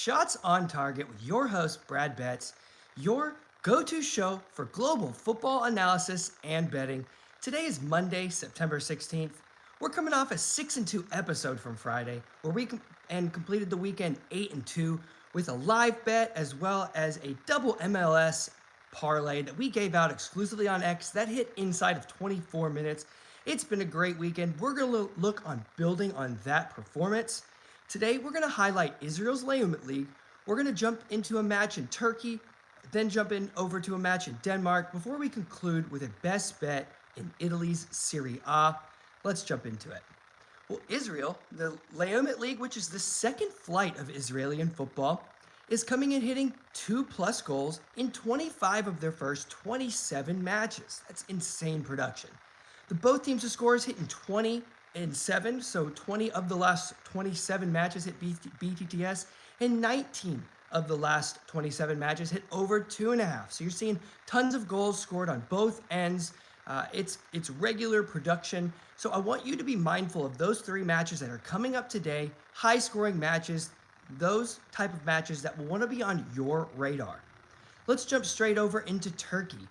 Shots on Target with your host, Brad Betts, your go to show for global football analysis and betting. Today is Monday, September 16th. We're coming off a 6-2 episode from Friday, where we completed the weekend 8-2 with a live bet as well as a double MLS parlay that we gave out exclusively on X that hit inside of 24 minutes. It's been a great weekend. We're going to look on building on that performance. Today, we're going to highlight Israel's Leumit League. We're going to jump into a match in Turkey, then jump in over to a match in Denmark before we conclude with a best bet in Italy's Serie A. Let's jump into it. Well, Israel, the Leumit League, which is the second flight of Israeli football, is coming in hitting 2+ goals in 25 of their first 27 matches. That's insane production. Both teams of scores hitting 20 and 7, so 20 of the last 27 matches hit BTTS, and 19 of the last 27 matches hit over 2.5. So you're seeing tons of goals scored on both ends. It's regular production. So I want you to be mindful of those three matches that are coming up today, high-scoring matches, those type of matches that will want to be on your radar. Let's jump straight over into Turkey.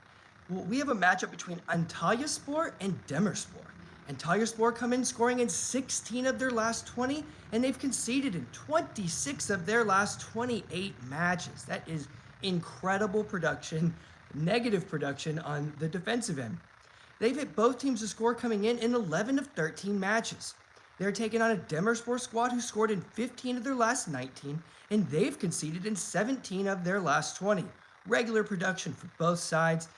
Well, we have a matchup between Antalyaspor and Demirspor. Antalyaspor come in scoring in 16 of their last 20, and they've conceded in 26 of their last 28 matches. That is incredible production, negative production on the defensive end. They've hit both teams to score coming in 11 of 13 matches. They're taking on a Demirspor squad who scored in 15 of their last 19, and they've conceded in 17 of their last 20. Regular production for both sides.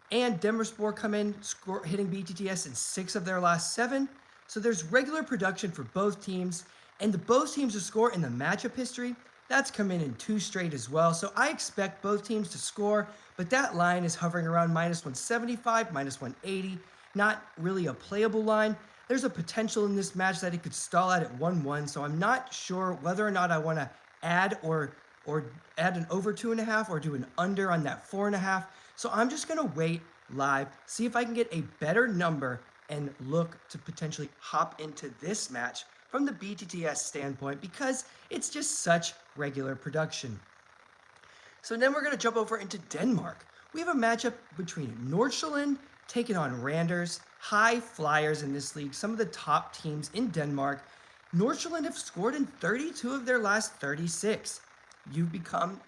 And Demirspor come in hitting BTTS in 6 of their last 7. So there's regular production for both teams. And both teams to score in the matchup history, that's come in 2 straight as well. So I expect both teams to score, but that line is hovering around -175, -180. Not really a playable line. There's a potential in this match that it could stall out at 1-1. So I'm not sure whether or not I want to add or add an over 2.5 or do an under on that 4.5. So I'm just going to wait live, see if I can get a better number and look to potentially hop into this match from the BTTS standpoint because it's just such regular production. So then we're going to jump over into Denmark. We have a matchup between Nordsjælland taking on Randers, high flyers in this league, some of the top teams in Denmark. Nordsjælland have scored in 32 of their last 36. You've come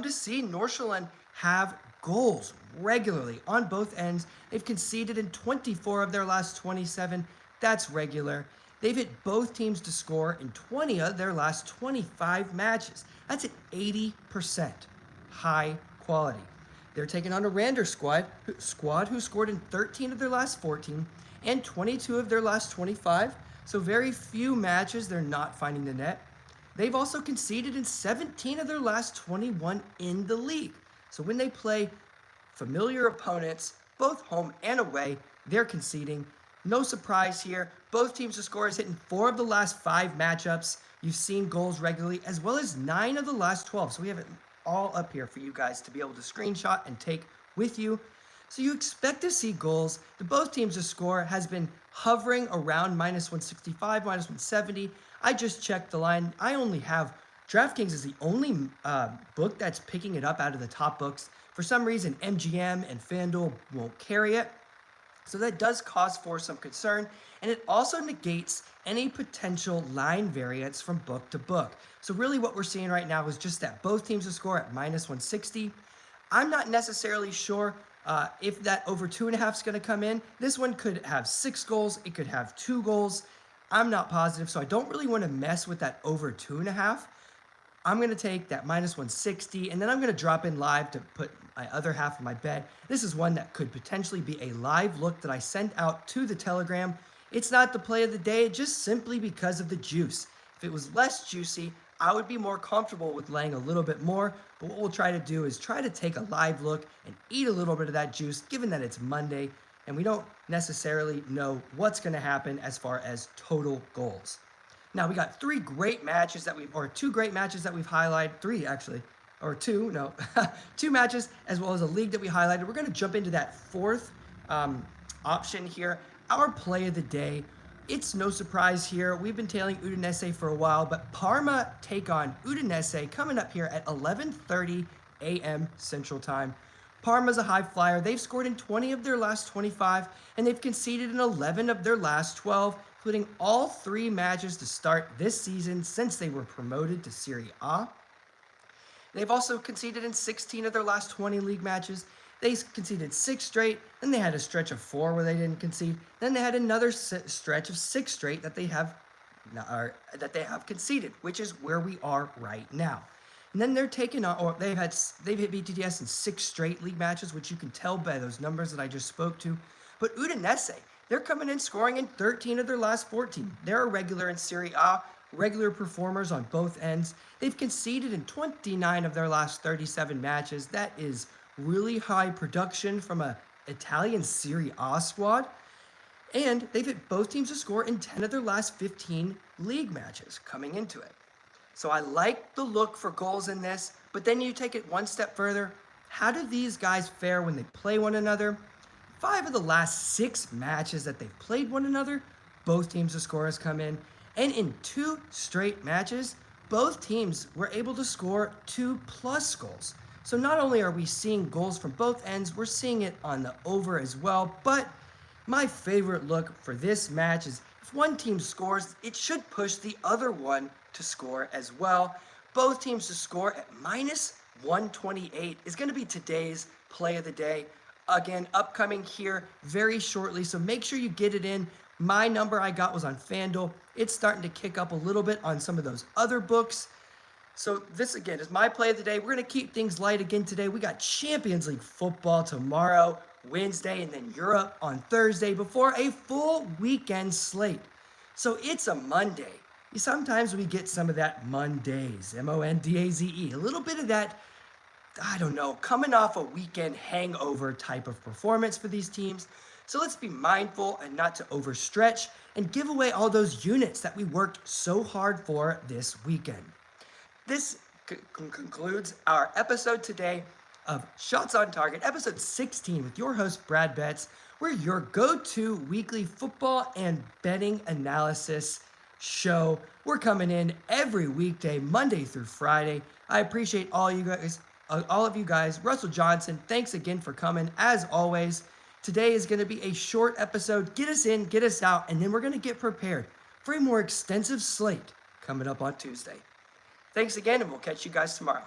to see Nordsjælland have goals regularly on both ends. They've conceded in 24 of their last 27. That's regular. They've hit both teams to score in 20 of their last 25 matches. That's at 80% high quality. They're taking on a Randers squad who scored in 13 of their last 14 and 22 of their last 25. So very few matches they're not finding the net. They've also conceded in 17 of their last 21 in the league. So when they play familiar opponents, both home and away, they're conceding. No surprise here. Both teams to score is hitting 4 of the last 5 matchups. You've seen goals regularly, as well as 9 of the last 12. So we have it all up here for you guys to be able to screenshot and take with you. So you expect to see goals. Both teams to score has been hovering around -165, -170. I just checked the line. I only have DraftKings is the only book that's picking it up out of the top books. For some reason, MGM and FanDuel won't carry it. So that does cause for some concern. And it also negates any potential line variance from book to book. So really what we're seeing right now is just that both teams to score at -160. I'm not necessarily sure if that over 2.5 is going to come in. This one could have 6 goals. It could have 2 goals. I'm not positive, so I don't really want to mess with that over 2.5. I'm going to take that -160, and then I'm going to drop in live to put my other half of my bet. This is one that could potentially be a live look that I sent out to the Telegram. It's not the play of the day, just simply because of the juice. If it was less juicy, I would be more comfortable with laying a little bit more, but what we'll try to do is try to take a live look and eat a little bit of that juice, given that it's Monday, and we don't necessarily know what's going to happen as far as total goals. Now, we got 2 great matches that we've highlighted, 3 actually, or 2, no, 2 matches, as well as a league that we highlighted. We're going to jump into that 4th option here. Our play of the day It's no surprise here. We've been tailing Udinese for a while, but Parma take on Udinese coming up here at 11:30 a.m. Central Time. Parma's a high flyer. They've scored in 20 of their last 25, and they've conceded in 11 of their last 12, including all 3 matches to start this season since they were promoted to Serie A. They've also conceded in 16 of their last 20 league matches. They conceded 6 straight, then they had a stretch of 4 where they didn't concede. Then they had another stretch of 6 straight that they have conceded, which is where we are right now. And then they're taking on, or they've hit BTTS in 6 straight league matches, which you can tell by those numbers that I just spoke to. But Udinese, they're coming in scoring in 13 of their last 14. They're a regular in Serie A, regular performers on both ends. They've conceded in 29 of their last 37 matches. That is really high production from a Italian Serie A squad. And they've hit both teams to score in 10 of their last 15 league matches coming into it. So I like the look for goals in this, but then you take it one step further. How do these guys fare when they play one another? 5 of the last 6 matches that they've played one another, both teams' scorers come in. And in 2 straight matches, both teams were able to score 2+ goals. So not only are we seeing goals from both ends, we're seeing it on the over as well. But my favorite look for this match is if one team scores, it should push the other one to score as well. Both teams to score at -128 is going to be today's play of the day. Again, upcoming here very shortly, so make sure you get it in. My number I got was on FanDuel. It's starting to kick up a little bit on some of those other books. So this, again, is my play of the day. We're going to keep things light again today. We got Champions League football tomorrow, Wednesday, and then Europe on Thursday before a full weekend slate. So it's a Monday. Sometimes we get some of that Mondays, M-O-N-D-A-Z-E, a little bit of that, I don't know, coming off a weekend hangover type of performance for these teams. So let's be mindful and not to overstretch and give away all those units that we worked so hard for this weekend. This concludes our episode today of Shots on Target, episode 16 with your host, Brad Betts. We're your go-to weekly football and betting analysis show. We're coming in every weekday, Monday through Friday. I appreciate all of you guys. Russell Johnson, thanks again for coming. As always, today is going to be a short episode. Get us in, get us out, and then we're going to get prepared for a more extensive slate coming up on Tuesday. Thanks again, and we'll catch you guys tomorrow.